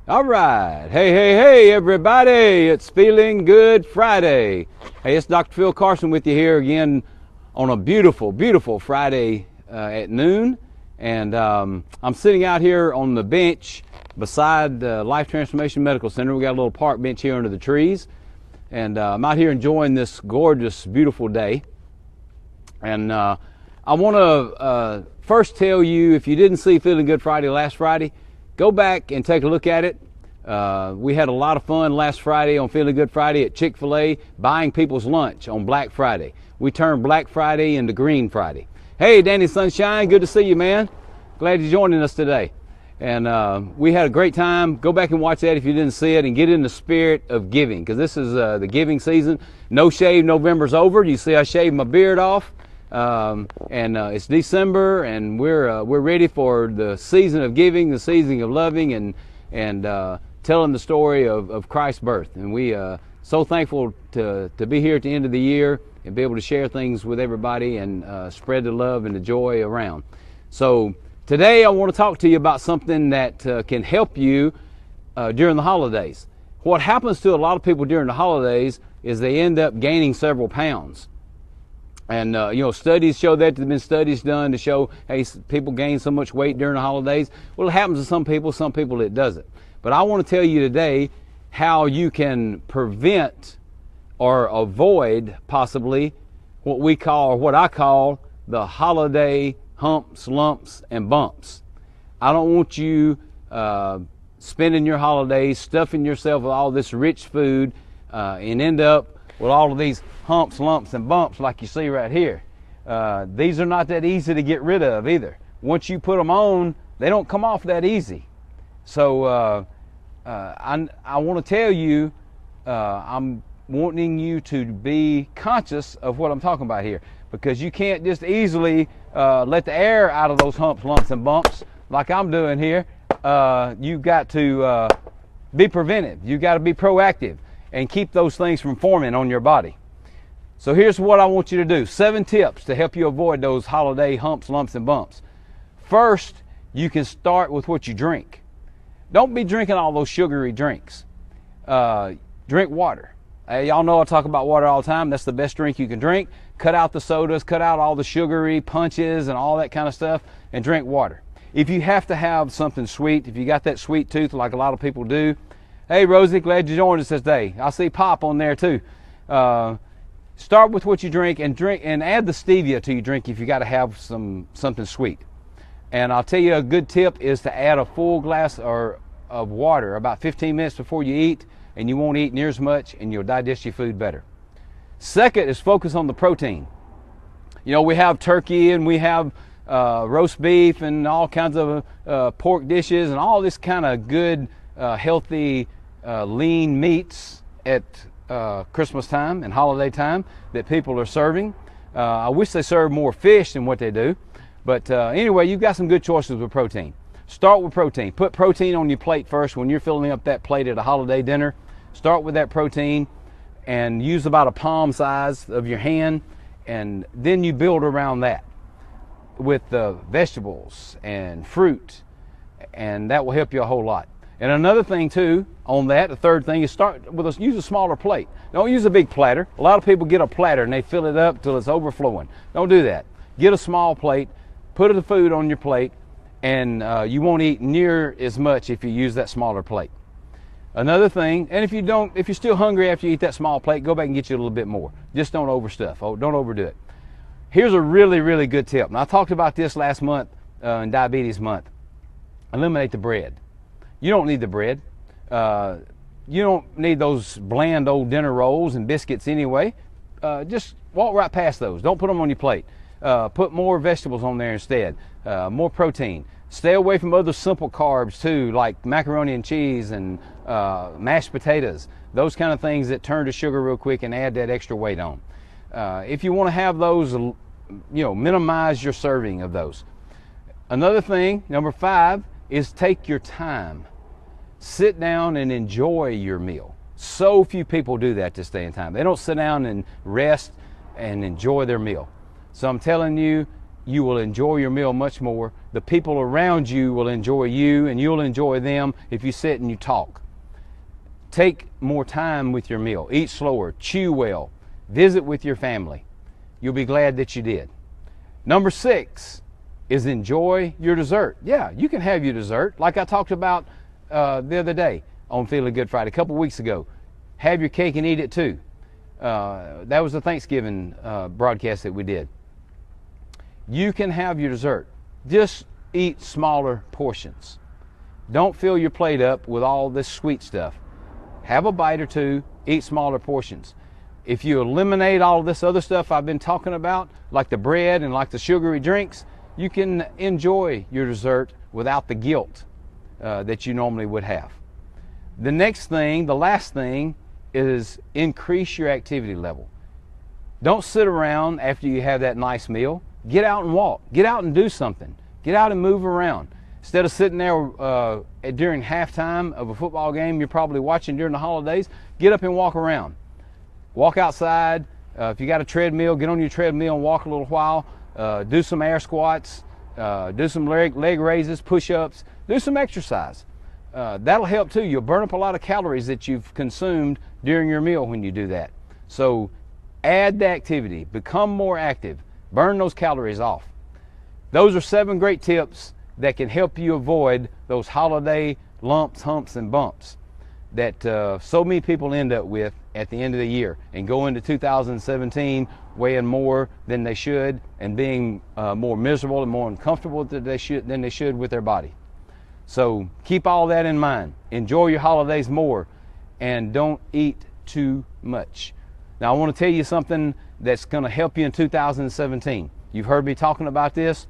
All right. Hey, everybody. It's Feeling Good Friday. Hey, it's Dr. Phil Carson with you here again on a beautiful Friday at noon. And I'm sitting out here on the bench beside the Life Transformation Medical Center. We got a little park bench here under the trees. And I'm out here enjoying this gorgeous, beautiful day. And I want to first tell you, if you didn't see Feeling Good Friday last Friday, go back and take a look at it. We had a lot of fun last Friday on Feeling Good Friday at Chick-fil-A, buying people's lunch on Black Friday. We turned Black Friday into Green Friday. Hey, Danny Sunshine, good to see you, man. Glad you're joining us today. And we had a great time. Go back and watch that if you didn't see it, and get in the spirit of giving, because this is the giving season. No Shave November's over. You see I shaved my beard off. It's December, and we're ready for the season of giving, the season of loving, and telling the story of Christ's birth. And we so thankful to be here at the end of the year and be able to share things with everybody and spread the love and the joy around. So today I want to talk to you about something that can help you during the holidays. What happens to a lot of people during the holidays is they end up gaining several pounds. And, studies show that. There's been studies done to show, hey, people gain so much weight during the holidays. Well, it happens to some people it doesn't. But I want to tell you today how you can prevent or avoid possibly what I call the holiday humps, lumps, and bumps. I don't want you spending your holidays stuffing yourself with all this rich food and end up with all of these humps, lumps, and bumps like you see right here. These are not that easy to get rid of either. Once you put them on, they don't come off that easy. So I want to tell you, I'm wanting you to be conscious of what I'm talking about here, because you can't just easily let the air out of those humps, lumps, and bumps like I'm doing here. You've got to be preventive. You've got to be proactive and keep those things from forming on your body. So here's what I want you to do. 7 tips to help you avoid those holiday humps, lumps, and bumps. First, you can start with what you drink. Don't be drinking all those sugary drinks. Drink water. Y'all know I talk about water all the time. That's the best drink you can drink. Cut out the sodas, cut out all the sugary punches and all that kind of stuff, and drink water. If you have to have something sweet, if you got that sweet tooth like a lot of people do, hey, Rosie, glad you joined us this day. I see Pop on there too. Start with what you drink and add the stevia to your drink if you got to have something sweet. And I'll tell you, a good tip is to add a full glass of water about 15 minutes before you eat, and you won't eat near as much and you'll digest your food better. Second is focus on the protein. You know, we have turkey and we have roast beef and all kinds of pork dishes and all this kind of good healthy lean meats at Christmas time and holiday time that people are serving. I wish they served more fish than what they do, but anyway, you've got some good choices with protein. Start with protein. Put protein on your plate first when you're filling up that plate at a holiday dinner. Start with that protein and use about a palm size of your hand, and then you build around that with vegetables and fruit, and that will help you a whole lot. And another thing too on that, the third thing is use a smaller plate. Don't use a big platter. A lot of people get a platter and they fill it up till it's overflowing. Don't do that. Get a small plate, put the food on your plate, and you won't eat near as much if you use that smaller plate. Another thing, and if you're still hungry after you eat that small plate, go back and get you a little bit more. Just don't overstuff. Don't overdo it. Here's a really good tip. And I talked about this last month in Diabetes Month. Eliminate the bread. You don't need the bread. You don't need those bland old dinner rolls and biscuits anyway. Just walk right past those. Don't put them on your plate. Put more vegetables on there instead. More protein. Stay away from other simple carbs too, like macaroni and cheese and mashed potatoes. Those kind of things that turn to sugar real quick and add that extra weight on. If you want to have those, minimize your serving of those. Another thing, number 5, is take your time. Sit down and enjoy your meal. So few people do that this day and time. They don't sit down and rest and enjoy their meal. So I'm telling you, you will enjoy your meal much more. The people around you will enjoy you, and you'll enjoy them if you sit and you talk. Take more time with your meal. Eat slower. Chew well. Visit with your family. You'll be glad that you did. Number 6 is enjoy your dessert. Yeah, you can have your dessert, like I talked about the other day on Feeling Good Friday, a couple weeks ago. Have your cake and eat it too. That was the Thanksgiving broadcast that we did. You can have your dessert. Just eat smaller portions. Don't fill your plate up with all this sweet stuff. Have a bite or two, eat smaller portions. If you eliminate all this other stuff I've been talking about, like the bread and like the sugary drinks, you can enjoy your dessert without the guilt that you normally would have. The next thing, the last thing, is increase your activity level. Don't sit around after you have that nice meal. Get out and walk. Get out and do something. Get out and move around. Instead of sitting there during halftime of a football game you're probably watching during the holidays, get up and walk around. Walk outside. If you got a treadmill, get on your treadmill and walk a little while. Do some air squats. Do some leg raises, push-ups. Do some exercise. That'll help too. You'll burn up a lot of calories that you've consumed during your meal when you do that. So add the activity. Become more active. Burn those calories off. Those are 7 great tips that can help you avoid those holiday lumps, humps, and bumps that so many people end up with at the end of the year and go into 2017 weighing more than they should and being more miserable and more uncomfortable than they should with their body. So keep all that in mind. Enjoy your holidays more and don't eat too much. Now I want to tell you something that's going to help you in 2017. You've heard me talking about this.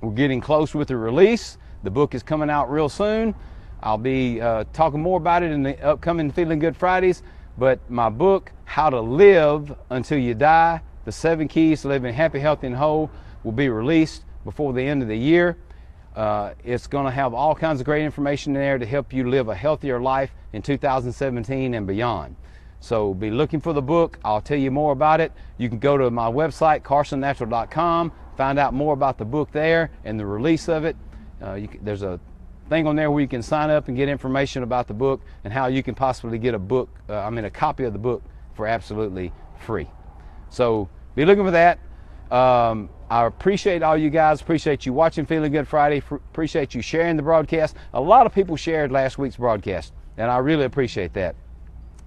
We're getting close with the release. The book is coming out real soon. I'll be talking more about it in the upcoming Feeling Good Fridays. But my book, How to Live Until You Die, The 7 Keys to Living Happy, Healthy, and Whole, will be released before the end of the year. It's going to have all kinds of great information in there to help you live a healthier life in 2017 and beyond. So be looking for the book. I'll tell you more about it. You can go to my website, carsonnatural.com, find out more about the book there and the release of it. There's a thing on there where you can sign up and get information about the book and how you can possibly get a copy of the book for absolutely free. So be looking for that. I appreciate all you guys. Appreciate you watching Feeling Good Friday. Appreciate you sharing the broadcast. A lot of people shared last week's broadcast, and I really appreciate that.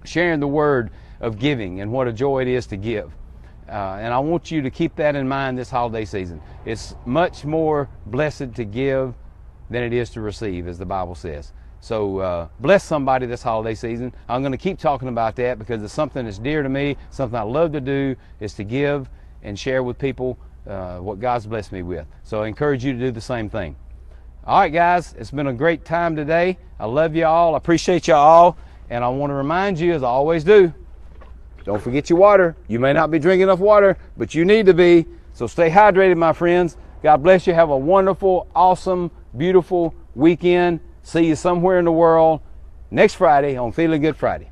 Sharing the word of giving and what a joy it is to give. And I want you to keep that in mind this holiday season. It's much more blessed to give than it is to receive, as the Bible says. So bless somebody this holiday season. I'm going to keep talking about that because it's something that's dear to me, something I love to do, is to give and share with people what God's blessed me with. So I encourage you to do the same thing. All right, guys, it's been a great time today. I love you all. I appreciate you all. And I want to remind you, as I always do, don't forget your water. You may not be drinking enough water, but you need to be. So stay hydrated, my friends. God bless you. Have a wonderful, awesome, beautiful weekend. See you somewhere in the world next Friday on Feeling Good Friday.